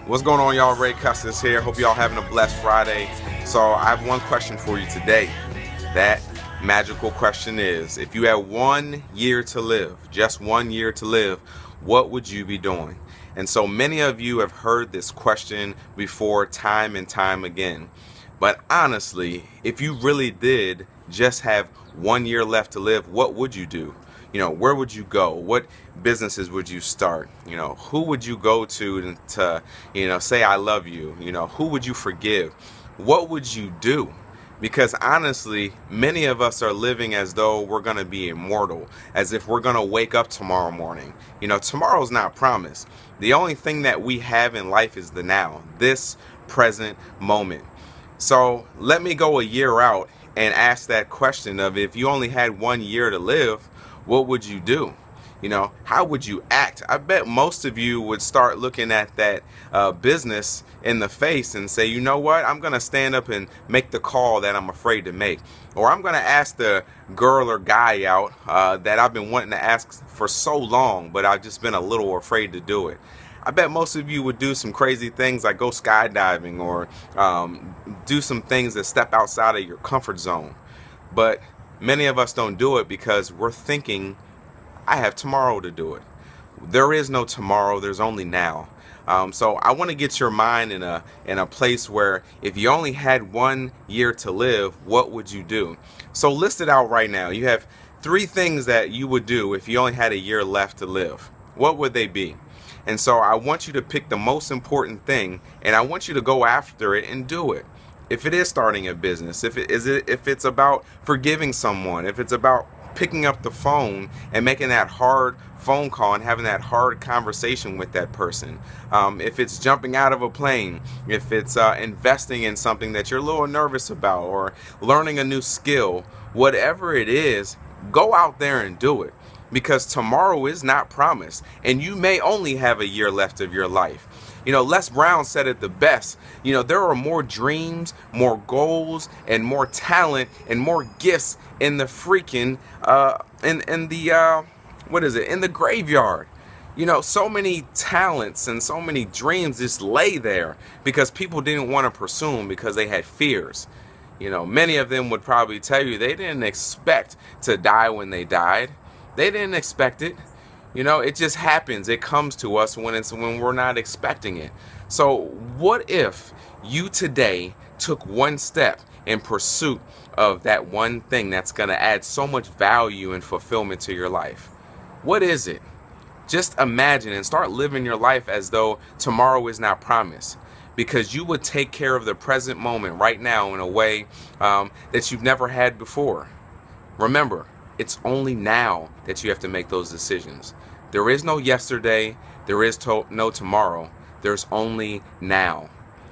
What's going on, y'all? Ray Custis here. Hope y'all having a blessed Friday. So I have one question for you today. That magical question is, if you had 1 year to live, just 1 year to live, what would you be doing? And so many of you have heard this question before time and time again. But honestly, if you really did just have 1 year left to live, what would you do? Where would you go? What businesses would you start? Who would you go to say I love you? Who would you forgive? What would you do? Because honestly, many of us are living as though we're going to be immortal, as if we're going to wake up tomorrow morning. Tomorrow's not promised. The only thing that we have in life is the now, this present moment. So let me go a year out and ask that question of, if you only had 1 year to live, what would you do? How would you act? I bet most of you would start looking at that business in the face and say, you know what, I'm going to stand up and make the call that I'm afraid to make. Or I'm going to ask the girl or guy out that I've been wanting to ask for so long, but I've just been a little afraid to do it. I bet most of you would do some crazy things like go skydiving or do some things that step outside of your comfort zone. But many of us don't do it because we're thinking, I have tomorrow to do it. There is no tomorrow, there's only now. So I want to get your mind in a place where, if you only had 1 year to live, what would you do? So list it out right now. You have 3 things that you would do if you only had a year left to live. What would they be? And so I want you to pick the most important thing, and I want you to go after it and do it. If it is starting a business, if it's about forgiving someone, if it's about picking up the phone and making that hard phone call and having that hard conversation with that person, if it's jumping out of a plane, if it's investing in something that you're a little nervous about, or learning a new skill, whatever it is, go out there and do it. Because tomorrow is not promised, and you may only have a year left of your life. Les Brown said it the best. There are more dreams, more goals, and more talent and more gifts in the freaking in the graveyard. So many talents and so many dreams just lay there because people didn't want to pursue them because they had fears. Many of them would probably tell you they didn't expect to die when they died. They didn't expect it. It just happens. It comes to us when we're not expecting it. So what if you today took one step in pursuit of that one thing that's going to add so much value and fulfillment to your life? What is it? Just imagine and start living your life as though tomorrow is not promised, because you would take care of the present moment right now in a way that you've never had before. Remember, it's only now that you have to make those decisions. There is no yesterday. There is no tomorrow. There's only now.